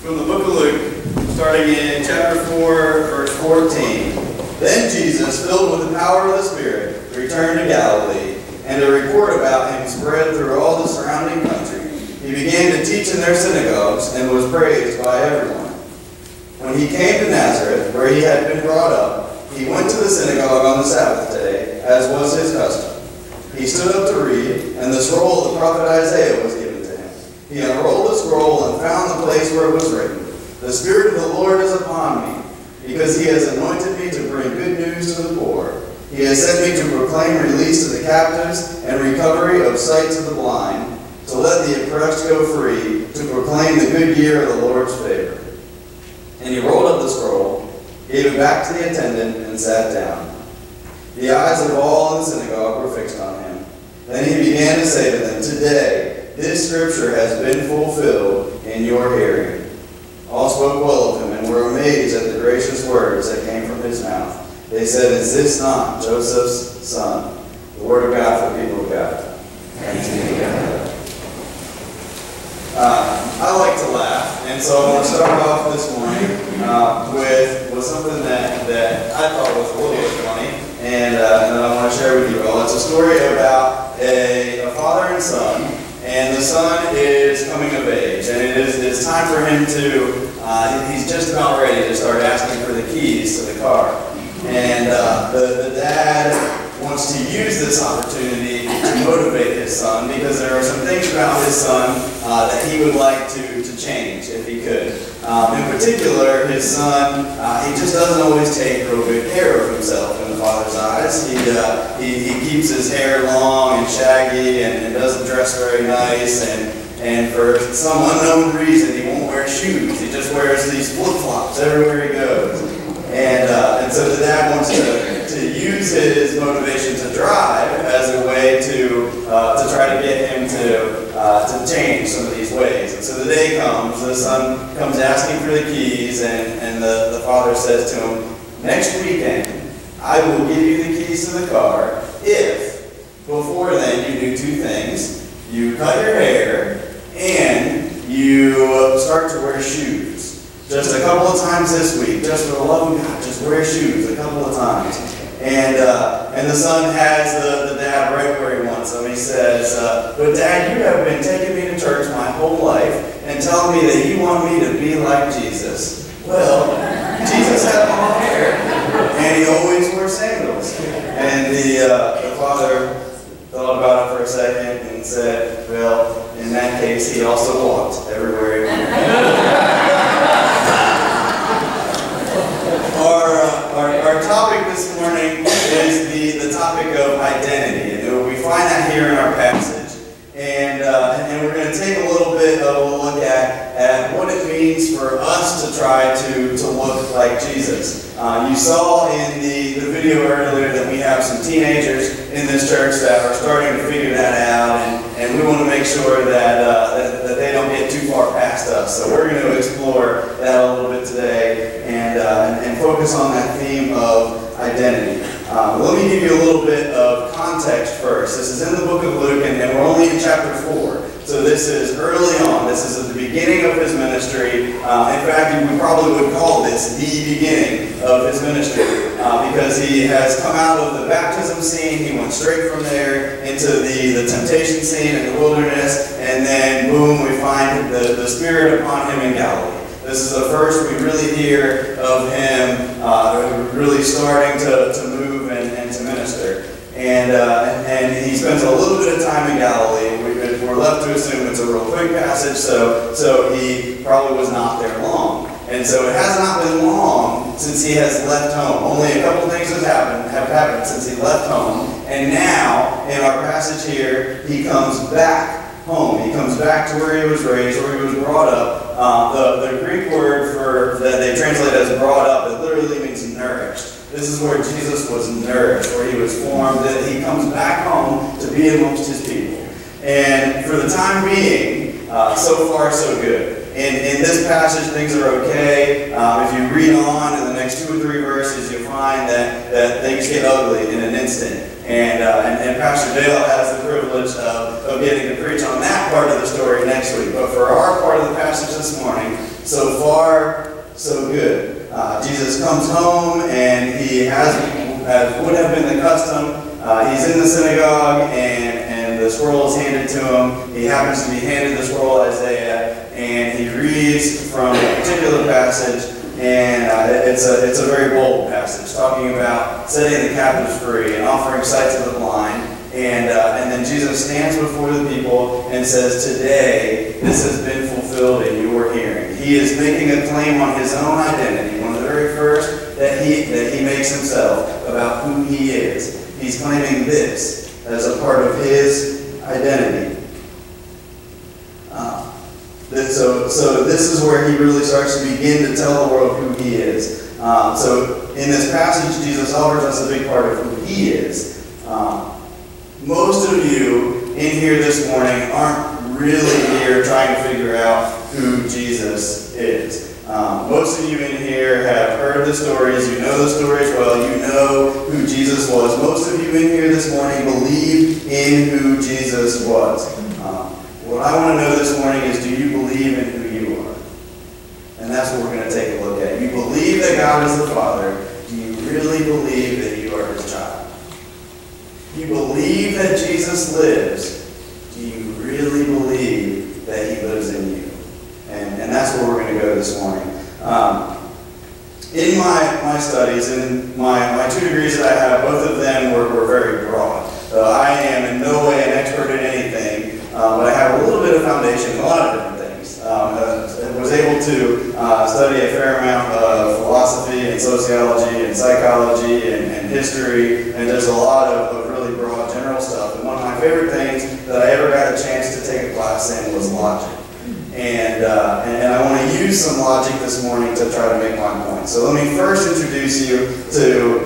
From the book of Luke, starting in chapter 4, verse 14. Then Jesus, filled with the power of the Spirit, returned to Galilee, and a report about him spread through all the surrounding country. He began to teach in their synagogues and was praised by everyone. When he came to Nazareth, where he had been brought up, he went to the synagogue on the Sabbath day, as was his custom. He stood up to read, and the scroll of the prophet Isaiah was given to him. He unrolled the scroll and found the place where it was written, "The Spirit of the Lord is upon me, because he has anointed me to bring good news to the poor. He has sent me to proclaim release to the captives and recovery of sight to the blind, to let the oppressed go free, to proclaim the good year of the Lord's favor." And he rolled up the scroll, gave it back to the attendant, and sat down. The eyes of all in the synagogue were fixed on him. Then he began to say to them, "Today, this scripture has been fulfilled in your hearing." All spoke well of him and were amazed at the gracious words that came from his mouth. They said, "Is this not Joseph's son?" The word of God for the people of God. Thanks be to God. I like to laugh, and so I want to start off this morning with something that I thought was a little bit funny, and that I want to share with you all. It's a story about a father and son, and the son is coming of age, and it's time for him to, he's just about ready to start asking for the keys to the car. And the dad wants to use this opportunity to motivate his son, because there are some things about his son that he would like to change if he could. In particular, his son, he just doesn't always take real good care of himself in the father's eyes. He keeps his hair long and shaggy and doesn't dress very nice, and for some unknown reason, he won't wear shoes. He just wears these flip-flops everywhere he goes. And so the dad wants to use his motivation to drive as a way to try to get him to change some of these ways. And so the day comes, the son comes asking for the keys, and the father says to him, "Next weekend, I will give you the keys to the car if before then you do two things. You cut your hair and you start to wear shoes. Just a couple of times this week, just for the love of God, just wear shoes a couple of times." And the son has the dad right where he wants him. He says, "But Dad, you have been taking me to church my whole life and telling me that you want me to be like Jesus. Well, Jesus had long hair, and he always wore sandals." And the father thought about it for a second and said, "Well, in that case, he also walked everywhere he went." Our topic this morning is the topic of identity, and we find that here in our passage. And we're going to take a little bit of a look at what it means for us to try to look like Jesus. You saw in the video earlier that we have some teenagers in this church that are starting to figure that out, and we want to make sure that they don't get too far past us. So we're going to explore that a little bit today and focus on that theme of identity. Let me give you a little bit of context first. This is in the book of Luke, and we're only in chapter 4. So this is early on. This is at the beginning of his ministry. In fact, we probably would call this the beginning of his ministry because he has come out of the baptism scene. He went straight from there into the temptation scene in the wilderness, and then boom, we find the Spirit upon him in Galilee. This is the first we really hear of him really starting to move and to minister. And he spends a little bit of time in Galilee. We're left to assume it's a real quick passage, so he probably was not there long. And so it has not been long since he has left home. Only a couple things have happened since he left home. And now, in our passage here, he comes back home. He comes back to where he was raised, where he was brought up. The Greek word for that they translate as brought up, it literally means nourished. This is where Jesus was nourished, where he was formed, that he comes back home to be amongst his people. And for the time being, so far so good. In this passage, things are okay. If you read on in the next 2 or 3 verses, you'll find that things get ugly in an instant. And Pastor Dale has the privilege of getting to preach on that part of the story next week. But for our part of the passage this morning, so far, so good. Jesus comes home, and he has, as would have been the custom, he's in the synagogue, and the scroll is handed to him. He happens to be handed the scroll of Isaiah, and he reads from a particular passage, and it's a very bold passage, talking about setting the captives free and offering sight to the blind. And then Jesus stands before the people and says, "Today, this has been fulfilled in your hearing." He is making a claim on his own identity, one of the very first that he makes himself about who he is. He's claiming this as a part of his identity. So this is where he really starts to begin to tell the world who he is. So in this passage, Jesus offers us a big part of who he is. Most of you in here this morning aren't really here trying to figure out who Jesus is. Most of you in here have heard the stories. You know the stories well. You know who Jesus was. Most of you in here this morning believe in who Jesus was. What I want to know this morning is, do you believe in who you are? And that's what we're going to take a look at. You believe that God is the Father. Do you really believe that you are his child? You believe that Jesus lives. Do you really believe that he lives in you? And that's where we're going to go this morning. In my studies, in my 2 degrees that I have, both of them were very broad. I am in no way an expert in anything, but I have a little bit of foundation in a lot of different things. I was able to study a fair amount of philosophy and sociology and psychology and history, and there's a lot of really broad general stuff. And one of my favorite things that I ever got a chance to take a class in was logic. And I want to use some logic this morning to try to make my point. So let me first introduce you to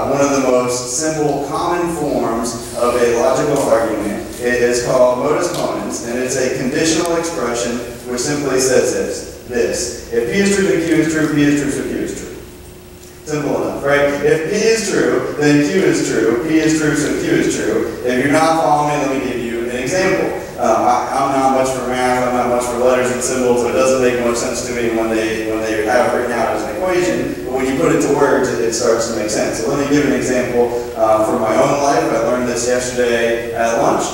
one of the most simple, common forms of a logical argument. It is called modus ponens, and it's a conditional expression which simply says this. If P is true, then Q is true. P is true, so Q is true. Simple enough, right? If P is true, then Q is true. P is true, so Q is true. If you're not following me, let me give you an example. I'm not much for math, I'm not much for letters and symbols, so it doesn't make much sense to me when they have it written out as an equation, but when you put it to words, it starts to make sense. So let me give an example from my own life. I learned this yesterday at lunch.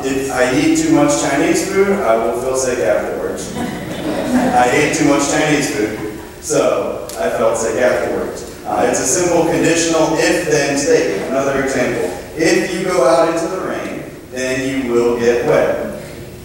If I eat too much Chinese food, I will feel sick afterwards. I ate too much Chinese food, so I felt sick afterwards. It's a simple conditional if-then statement. Another example. If you go out into the rain, then you will get wet.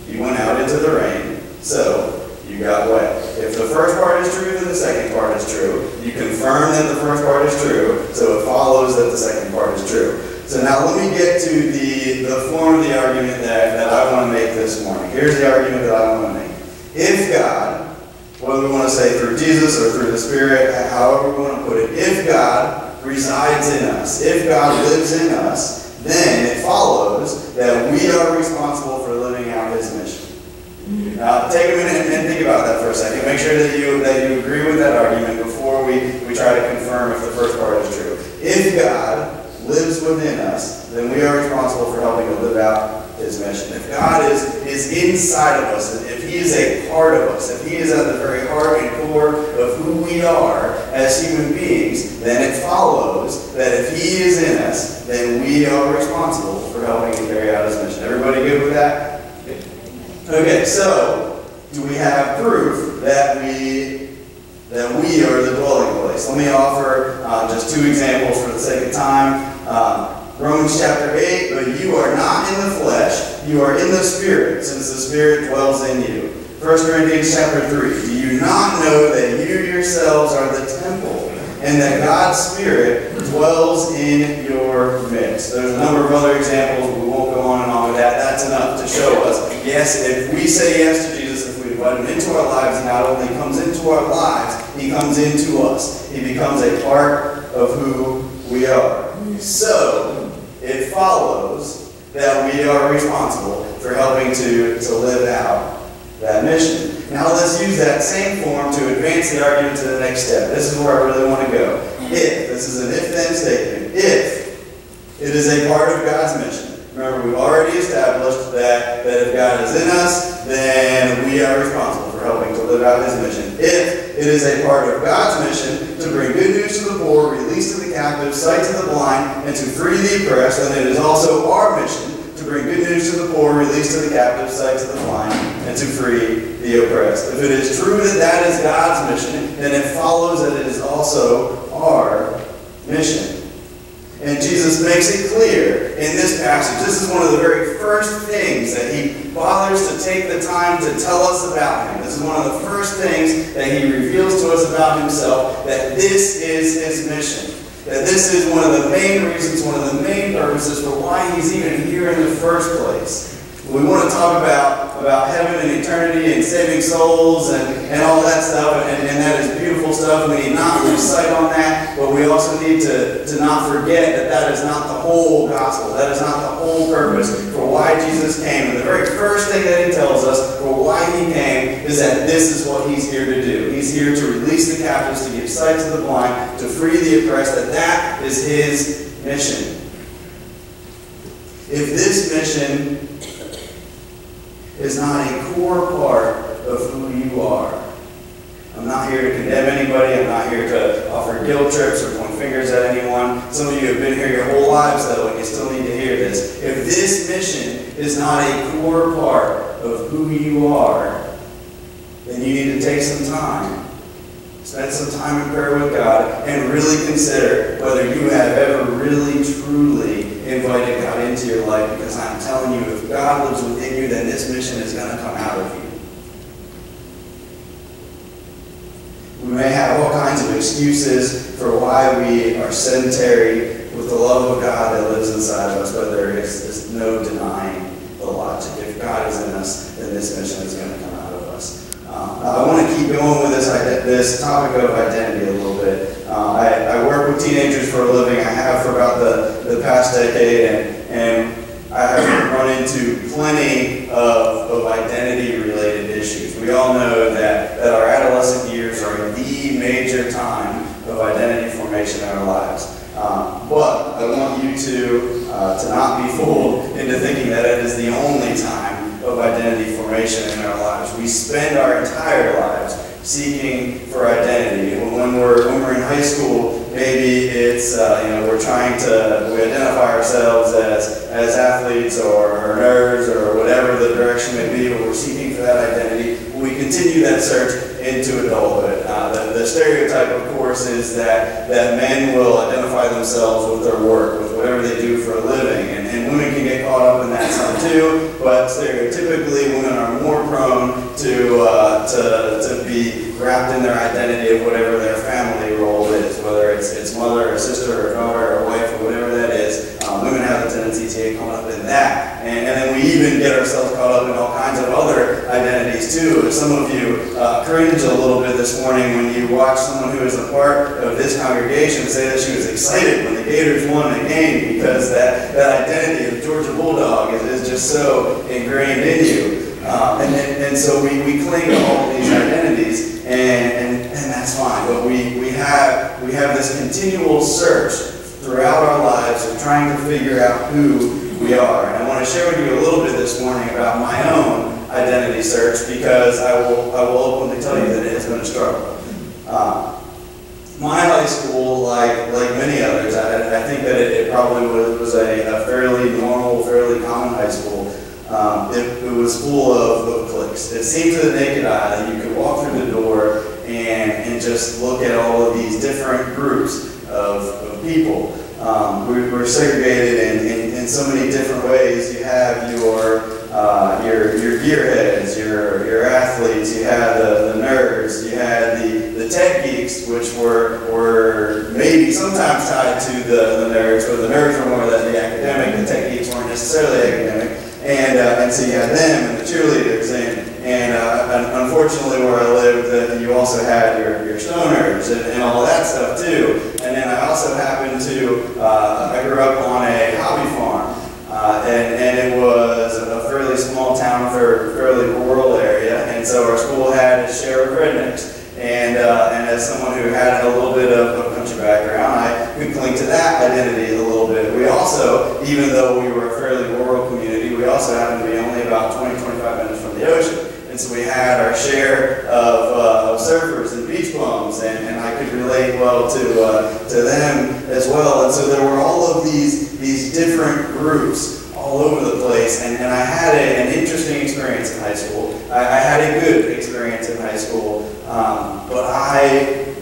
You went out into the rain, so you got wet. If the first part is true, then the second part is true. You confirm that the first part is true, so it follows that the second part is true. So now let me get to the form of the argument that I want to make this morning. Here's the argument that I want to make. If God, whether we want to say through Jesus or through the Spirit, however we want to put it, if God resides in us, if God lives in us, then it follows that we are responsible for living out his mission. Now, take a minute and think about that for a second. Make sure that you agree with that argument before we try to confirm if the first part is true. If God lives within us, then we are responsible for helping to live out his mission. If God is inside of us, if he is a part of us, if he is at the very heart and core of who we are as human beings, then it follows that if he is in us, then we are responsible for helping to carry out his mission. Everybody good with that? Okay, so do we have proof that we are the dwelling place? Let me offer just 2 examples for the sake of time. Romans chapter 8, but you are not in the flesh, you are in the Spirit, since the Spirit dwells in you. 1 Corinthians chapter 3, do you not know that you yourselves are the temple, and that God's Spirit dwells in your midst? There's a number of other examples, we won't go on and on with that. That's enough to show us, yes, if we say yes to Jesus, if we invite him into our lives, he not only comes into our lives, he comes into us. He becomes a part of who we are. So, it follows that we are responsible for helping to live out that mission. Now let's use that same form to advance the argument to the next step. This is where I really want to go. If, this is an if-then statement, if It is a part of God's mission. Remember, we've already established that if God is in us, then we are responsible for helping to live out His mission. If it is a part of God's mission to bring good news to the poor, release to the captives, sight to the blind, and to free the oppressed, then it is also our mission to bring good news to the poor, release to the captives, sight to the blind, and to free the oppressed. If it is true that that is God's mission, then it follows that it is also our mission. And Jesus makes it clear in this passage. This is one of the very first things that He bothers to take the time to tell us about Him. This is one of the first things that He reveals to us about Himself, that this is His mission. That this is one of the main reasons, one of the main purposes for why He's even here in the first place. We want to talk about heaven and eternity and saving souls and all that stuff, and that is beautiful stuff. We need not lose sight on that, but we also need to not forget that that is not the whole gospel. That is not the whole purpose for why Jesus came. And the very first thing that He tells us for why He came is that this is what He's here to do. He's here to release the captives, to give sight to the blind, to free the oppressed, that is His mission. If this mission is not a core part of who you are. I'm not here to condemn anybody. I'm not here to offer guilt trips or point fingers at anyone. Some of you have been here your whole lives, though, and you still need to hear this. If this mission is not a core part of who you are, then you need to take some time. Spend some time in prayer with God and really consider whether you have ever really, truly invited God into your life, because I'm telling you, if God lives within you, then this mission is going to come out of you. We may have all kinds of excuses for why we are sedentary with the love of God that lives inside of us, but there is no denying the logic. If God is in us, then this mission is going to come out of us. I want to keep going with this topic of identity a little bit. I work with teenagers for a living. I have for about the past decade, and I have run into plenty of identity-related issues. We all know that our adolescent years are the major time of identity formation in our lives. But I want you to not be fooled into thinking that it is the only time of identity formation in our lives. We spend our entire lives seeking for identity. When we're in high school, maybe it's we identify ourselves as athletes or nerds or whatever the direction may be, but we're seeking for that identity. We continue that search into adulthood. The stereotype, of course, is that men will identify themselves with their work, with whatever they do for a living, and women can get caught up in that some too, but stereotypically women are more prone to be wrapped in their identity of whatever their family role is, whether it's mother or sister or daughter or wife or whatever that is. Women have a tendency to get caught up in that, and then we even get ourselves caught up in all kinds of other identities too. Some of you cringe a little bit this morning when you watch someone who is a part of this congregation say that she was excited when the Gators won the game, because that identity of the Georgia Bulldog is just so ingrained in you. And so we cling to all of these identities, and that's fine. But we have this continual search throughout our lives of trying to figure out who we are. And I want to share with you a little bit this morning about my own identity search, because I will openly tell you that it has been a struggle. My high school, like many others, I think that it probably was a fairly normal, fairly common high school. It was full of cliques. It seemed to the naked eye that you could walk through the door and just look at all of these different groups of people. We were segregated in so many different ways. You have your gearheads, your athletes, you had the nerds, you had the tech geeks, which were maybe sometimes tied to the nerds, but the nerds were more the academic, the tech geeks weren't necessarily academic. And so you had them and the cheerleaders, and unfortunately where I lived, you also had your stoners and all that stuff too. And then I also happened to, I grew up on a hobby farm, and it was a fairly small town, fairly rural area, and so our school had its share of rednecks. And as someone who had a little bit of a country background, I could cling to that identity a little bit. We also, even though we were a fairly rural community, we also happened to be only about 20-25 minutes from the ocean. And so we had our share of surfers and beach bums, and I could relate well to them as well. And so there were all of these different groups all over the place, and I had an interesting experience in high school. I had a good experience in high school, but I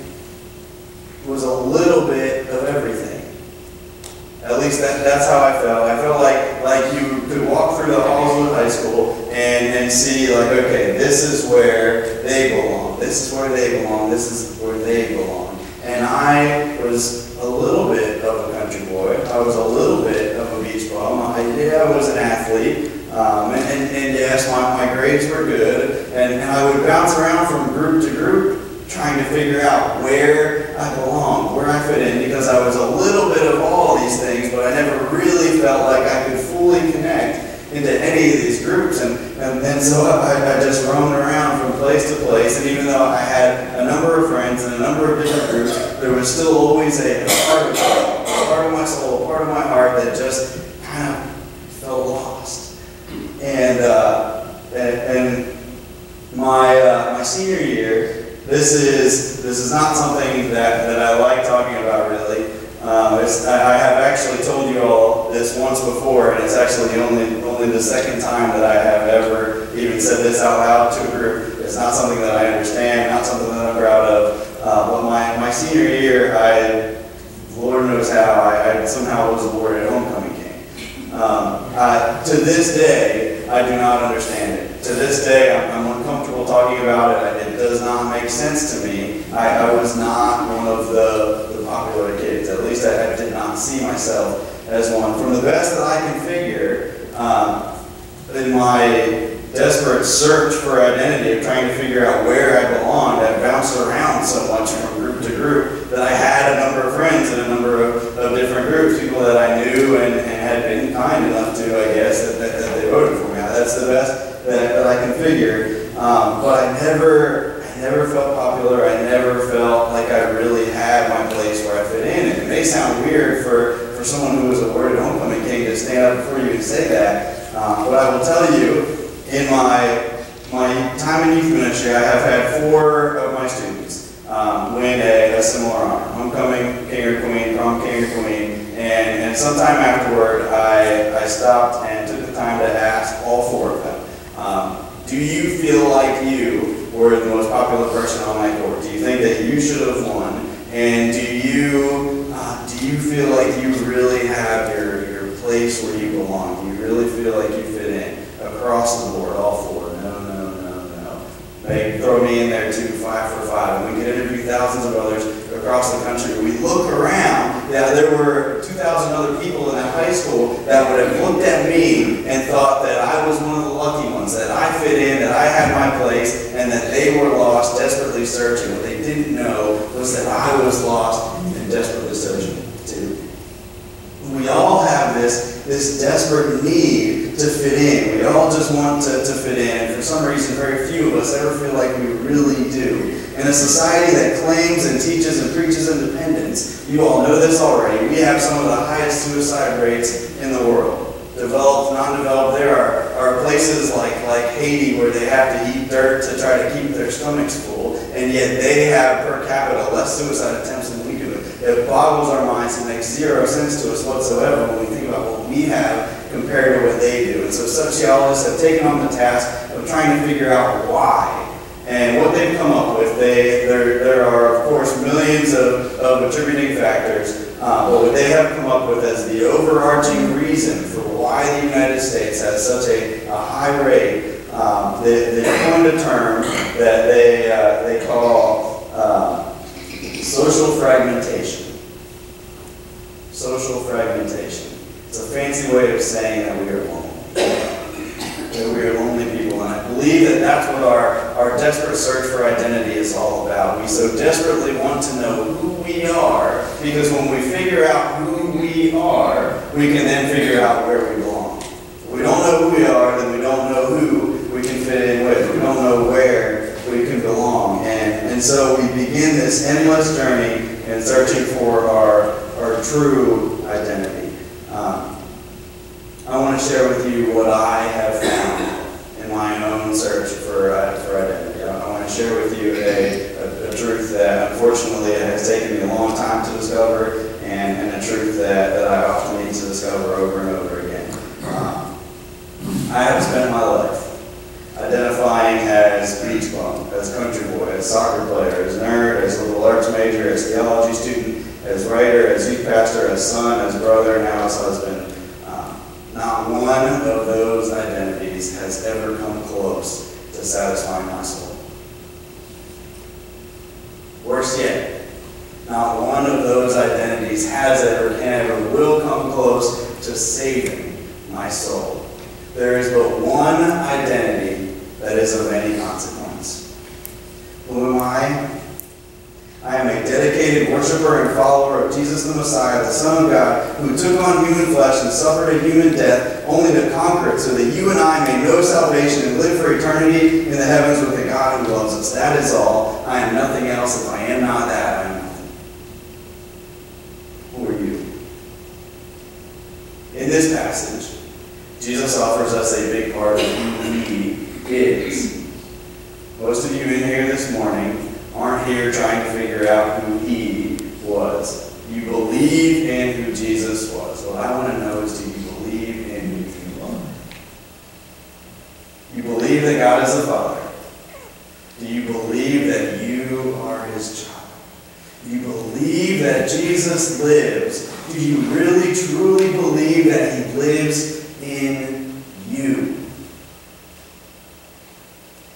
was a little bit of everything. At least that's how I felt. I felt like you could walk through the halls of high school and see, like, okay, this is where they belong. This is where they belong. This is where they belong. And I was a little bit of a country boy. I was a little bit of a beach bum. I was an athlete. And yes, my grades were good. And I would bounce around from group to group trying to figure out where I belong, where I fit in, because I was a little bit of all these things, but I never really felt like I could fully connect into any of these groups. And so I just roamed around from place to place, and even though I had a number of friends and a number of different groups, there was still always a part of my soul, a part of my heart that just kind of felt lost. And my senior year, this is not something that I like talking about really. I have actually told you all this once before, and it's actually only the second time that I have ever even said this out loud to a group. It's not something that I understand, not something that I'm proud of. But my senior year, Lord knows how, I somehow was awarded homecoming king. To this day, I do not understand it. To this day, I'm uncomfortable talking about it. It does not make sense to me. I was not one of the popular kids. At least I did not see myself as one. From the best that I can figure, in my desperate search for identity of trying to figure out where I belonged, I bounced around so much from group to group that I had a number of friends in a number of different groups, people that I knew and had been kind enough to, I guess, that they voted for me. That's the best that I can figure. But I never felt popular. I never felt like I really had my place where I fit in. And it may sound weird for someone who was awarded homecoming king to stand up before you and say that. But I will tell you, in my time in youth ministry, I have had 4 of my students win a similar honor. Homecoming king or queen, prom king or queen. And sometime afterward, I stopped and took the time to ask all 4 of them, do you feel like you were the most popular person on my court? Do you think that you should have won? And do you feel like you really have your place where you belong? Do you really feel like you fit in? Across the board, all 4. No. They throw me in there too, 5 for 5. And we could interview thousands of others across the country. We look around, there were 2,000 other people in that high school that would have looked at me and thought that I was one of the lucky ones, that I fit in, that I had my place, and that they were lost, desperately searching. What they didn't know was that I was lost and desperately searching too. We all have this desperate need to fit in. We all just want to fit in. And for some reason, very few of us ever feel like we really do. In a society that claims and teaches and preaches independence, you all know this already, we have some of the highest suicide rates in the world. Developed, non-developed, there are places like Haiti where they have to eat dirt to try to keep their stomachs full, and yet they have per capita less suicide attempts than we do. It boggles our minds and makes 0 sense to us whatsoever when we think about what we have compared to what they do. And so sociologists have taken on the task of trying to figure out why. And what they've come up with, there are, of course, millions of attributing factors, but what they have come up with as the overarching reason for why the United States has such a high rate, they coined a term that they call social fragmentation. Social fragmentation. It's a fancy way of saying that we are lonely. That we are lonely people. And I believe that that's what our desperate search for identity is all about. We so desperately want to know who we are, because when we figure out who we are, we can then figure out where we belong. If we don't know who we are, then we don't know who we can fit in with. We don't know where we can belong. And so we begin this endless journey in searching for our true identity. I want to share with you what I have found in my own search for identity. I want to share with you a truth that unfortunately has taken me a long time to discover, and a truth that I often need to discover over and over again. I have spent my life identifying as beach bum, as country boy, as soccer player, as nerd, as liberal arts major, as theology student, as writer, as youth pastor, as son, as brother, now as husband. Not one of those identities has ever come close to satisfying my soul. Worse yet, not one of those identities has ever, can ever, will come close to saving my soul. There is but one identity that is of any consequence. Who am I? I am a dedicated worshiper and follower of Jesus the Messiah, the Son of God, who took on human flesh and suffered a human death, only to conquer it so that you and I may know salvation and live for eternity in the heavens with the God who loves us. That is all. I am nothing else. If I am not that, I am nothing. Who are you? In this passage, Jesus offers us a big part of who He is. Most of you in here this morning aren't here trying to figure out who He was. You believe in who Jesus was. What I want to know is, do you believe in who you are? You believe that God is the Father. Do you believe that you are His child? Do you believe that Jesus lives? Do you really, truly believe that He lives in you?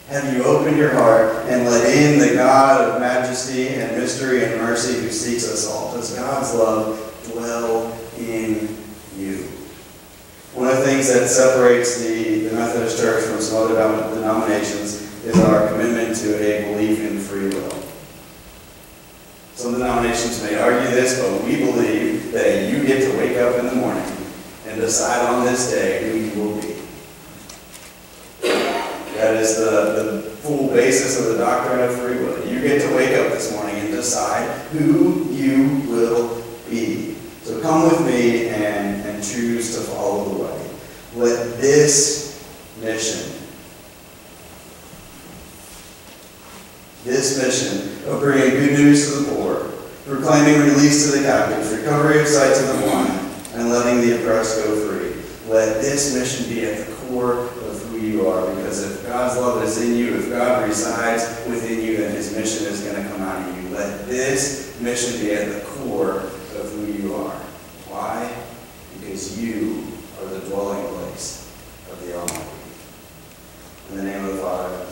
Have you opened your heart and let in the God of majesty and mystery and mercy who seeks us all? Does God's love dwell in you? One of the things that separates the Methodist Church from some other denominations is our commitment to a belief in free will. Some denominations may argue this, but we believe that you get to wake up in the morning and decide on this day who you will be. That is the full basis of the doctrine of free will. You get to wake up this morning and decide who you will be. So come with me and choose to follow the way. Let this mission of bringing good news to the poor, proclaiming release to the captives, recovery of sight to the blind, and letting the oppressed go free, let this mission be at the core of who you are, because if God's love is in you, if God resides within you, then His mission is going to come out of you. Let this mission be at the core of who you are. Why? Because you are the dwelling place of the Almighty. In the name of the Father,